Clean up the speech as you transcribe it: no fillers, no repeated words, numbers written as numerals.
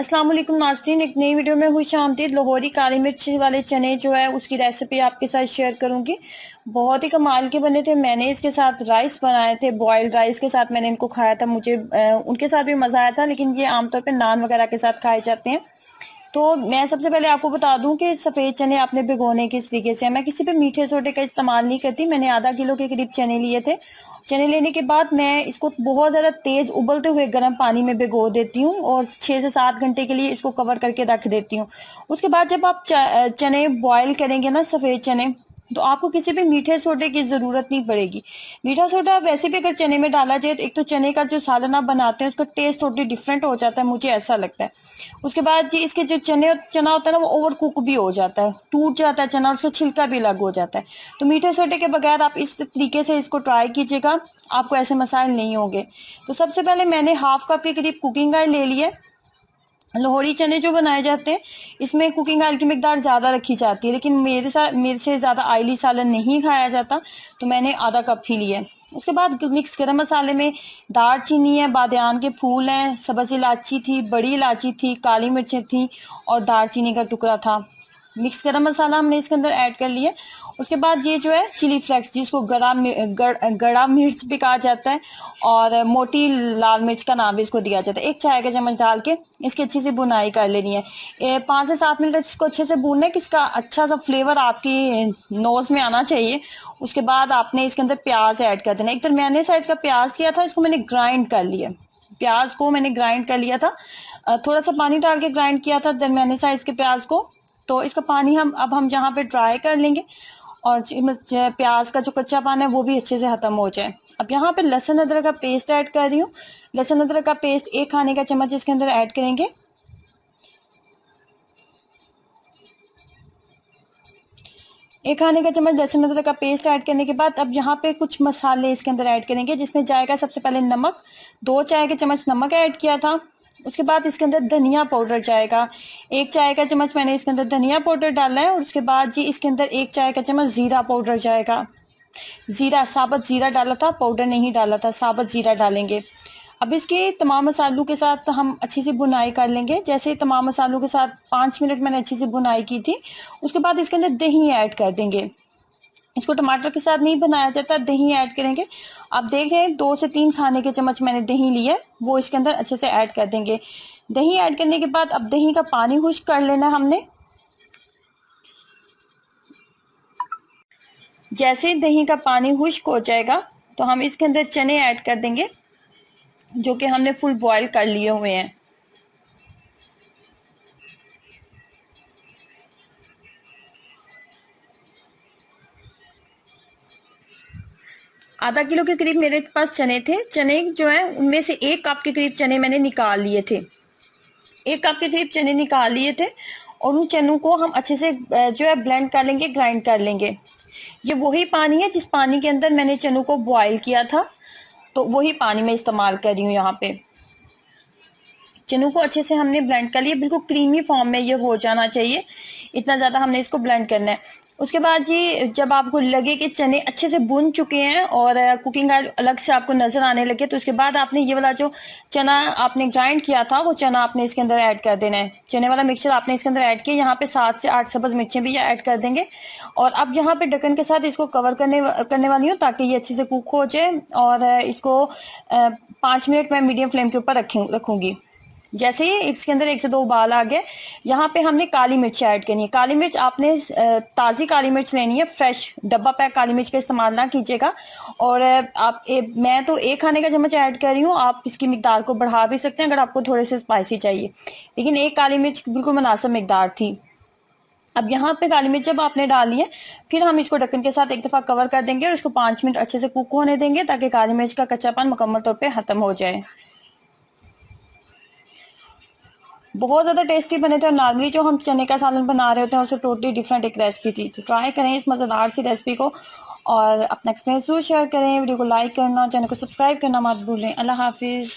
अस्सलाम वालेकुम नाज़रीन, एक नई वीडियो में खुश आमदीद। लाहौरी काली मिर्च वाले चने जो है उसकी रेसिपी आपके साथ शेयर करूंगी। बहुत ही कमाल के बने थे। मैंने इसके साथ राइस बनाए थे, बॉइल्ड राइस के साथ मैंने इनको खाया था। मुझे उनके साथ भी मज़ा आया था, लेकिन ये आमतौर पे नान वगैरह के साथ खाए जाते हैं। तो मैं सबसे पहले आपको बता दूं कि सफ़ेद चने आपने भिगोने किस तरीके से। मैं किसी पे मीठे सोडे का इस्तेमाल नहीं करती। मैंने आधा किलो के करीब चने लिए थे। चने लेने के बाद मैं इसको बहुत ज़्यादा तेज़ उबलते हुए गर्म पानी में भिगो देती हूँ और 6 से 7 घंटे के लिए इसको कवर करके रख देती हूँ। उसके बाद जब आप चने बॉयल करेंगे ना, सफ़ेद चने, तो आपको किसी भी मीठे सोडे की ज़रूरत नहीं पड़ेगी। मीठा सोडा वैसे भी अगर चने में डाला जाए तो एक तो चने का जो सालन आप बनाते हैं उसका टेस्ट टोटली डिफरेंट हो जाता है, मुझे ऐसा लगता है। उसके बाद जी इसके जो चना होता है ना, वो ओवर कुक भी हो जाता है, टूट जाता है चना और उसका छिलका भी अलग हो जाता है। तो मीठे सोडे के बगैर आप इस तरीके से इसको ट्राई कीजिएगा, आपको ऐसे मसाइल नहीं होंगे। तो सबसे पहले मैंने हाफ कप के करीब कुकिंग ऑयल ले लिया। लाहौरी चने जो बनाए जाते हैं इसमें कुकिंग ऑयल की मिकदार ज़्यादा रखी जाती है, लेकिन मेरे से ज़्यादा ऑयली सालन नहीं खाया जाता, तो मैंने आधा कप ही लिया। उसके बाद मिक्स गरम मसाले में दालचीनी है, बादियान के फूल हैं, सब्ज़ इलायची थी, बड़ी इलायची थी, काली मिर्चें थी और दालचीनी का टुकड़ा था। मिक्स गरम मसाला हमने इसके अंदर ऐड कर लिया। उसके बाद ये जो है चिली फ्लेक्स, जिसको गड़ा मिर्च भी कहा जाता है और मोटी लाल मिर्च का नाम भी इसको दिया जाता है, 1 चाय का चम्मच डाल के इसकी अच्छी सी भुनाई कर लेनी है। 5 से 7 मिनट इसको अच्छे से भूनना है कि इसका अच्छा सा फ्लेवर आपकी नोज में आना चाहिए। उसके बाद आपने इसके अंदर प्याज ऐड कर देना। एक दरमियाने साइज का प्याज लिया था, इसको मैंने ग्राइंड कर लिया। प्याज को मैंने ग्राइंड कर लिया था, थोड़ा सा पानी डाल के ग्राइंड किया था दरमियाने साइज के प्याज को। तो इसका पानी हम यहाँ पे ड्राई कर लेंगे और प्याज का जो कच्चा पानी है वो भी अच्छे से खत्म हो जाए। अब यहाँ पे लहसुन अदरक का पेस्ट ऐड कर रही हूँ। लहसुन अदरक का पेस्ट 1 खाने का चम्मच इसके अंदर ऐड करेंगे। एक खाने का चम्मच लहसुन अदरक का पेस्ट ऐड करने के बाद अब यहाँ पे कुछ मसाले इसके अंदर ऐड करेंगे, जिसमें जाएगा सबसे पहले नमक। 2 चाय के चम्मच नमक ऐड किया था। उसके बाद इसके अंदर धनिया पाउडर जाएगा, 1 चाय का चम्मच मैंने इसके अंदर धनिया पाउडर डाला है। और उसके बाद जी इसके अंदर 1 चाय का चम्मच जीरा पाउडर जाएगा। जीरा, साबुत जीरा डाला था, पाउडर नहीं डाला था, साबुत जीरा डालेंगे। अब इसके तमाम मसालों के साथ हम अच्छी सी भुनाई कर लेंगे। जैसे ही तमाम मसालों के साथ 5 मिनट मैंने अच्छी सी भुनाई की थी, उसके बाद इसके अंदर दही ऐड कर देंगे। इसको टमाटर के साथ नहीं बनाया जाता, दही ऐड करेंगे। आप देख रहे हैं 2 से 3 खाने के चम्मच मैंने दही लिया है, वो इसके अंदर अच्छे से ऐड कर देंगे। दही ऐड करने के बाद अब दही का पानी खुश्क कर लेना हमने। जैसे ही दही का पानी खुश्क हो जाएगा तो हम इसके अंदर चने ऐड कर देंगे, जो कि हमने फुल बॉयल कर लिए हुए हैं। आधा किलो के करीब मेरे पास चने थे। चने जो है उनमें से 1 कप के करीब चने मैंने निकाल लिए थे। 1 कप के करीब चने निकाल लिए थे और उन चनों को हम अच्छे से जो है ब्लेंड कर लेंगे, ग्राइंड कर लेंगे। ये वही पानी है जिस पानी के अंदर मैंने चनों को बॉयल किया था, तो वही पानी मैं इस्तेमाल कर रही हूँ यहाँ पे। चनों को अच्छे से हमने ब्लेंड कर लिया, बिल्कुल क्रीमी फॉर्म में ये हो जाना चाहिए, इतना ज़्यादा हमने इसको ब्लेंड करना है। उसके बाद जी जब आपको लगे कि चने अच्छे से भुन चुके हैं और कुकिंग ऑयल अलग से आपको नज़र आने लगे, तो उसके बाद आपने ये वाला जो चना आपने ग्राइंड किया था वो चना आपने इसके अंदर ऐड कर देना है। चने वाला मिक्सचर आपने इसके अंदर ऐड किया। यहाँ पे 7 से 8 सब्ज़ मिर्चें भी ऐड कर देंगे और अब यहाँ पे ढक्कन के साथ इसको कवर करने वाली हूँ ताकि ये अच्छे से कुक हो जाए। और इसको 5 मिनट मैं मीडियम फ्लेम के ऊपर रखूँगी। जैसे ही इसके अंदर 1 से 2 उबाल आ गए, यहाँ पे हमने काली मिर्च ऐड करनी है। काली मिर्च आपने ताज़ी काली मिर्च लेनी है, फ्रेश, डब्बा पैक काली मिर्च का इस्तेमाल ना कीजिएगा। और मैं तो 1 खाने का चम्मच ऐड कर रही हूँ, आप इसकी मिकदार को बढ़ा भी सकते हैं अगर आपको थोड़े से स्पाइसी चाहिए, लेकिन 1 काली मिर्च बिल्कुल मुनासिब मिकदार थी। अब यहाँ पे काली मिर्च जब आपने डाली है, फिर हम इसको ढक्कन के साथ एक दफ़ा कवर कर देंगे और इसको 5 मिनट अच्छे से कुक होने देंगे ताकि काली मिर्च का कच्चापन मुकम्मल तौर पर ख़त्म हो जाए। बहुत ज़्यादा टेस्टी बने थे और नॉर्मली जो हम चने का सालन बना रहे होते हैं उससे टोटली डिफरेंट एक रेसिपी थी। तो ट्राई करें इस मज़ेदार सी रेसिपी को और अपना एक्सपीरियंस जरूर शेयर करें। वीडियो को लाइक करना, चैनल को सब्सक्राइब करना मत भूलें। अल्लाह हाफिज़।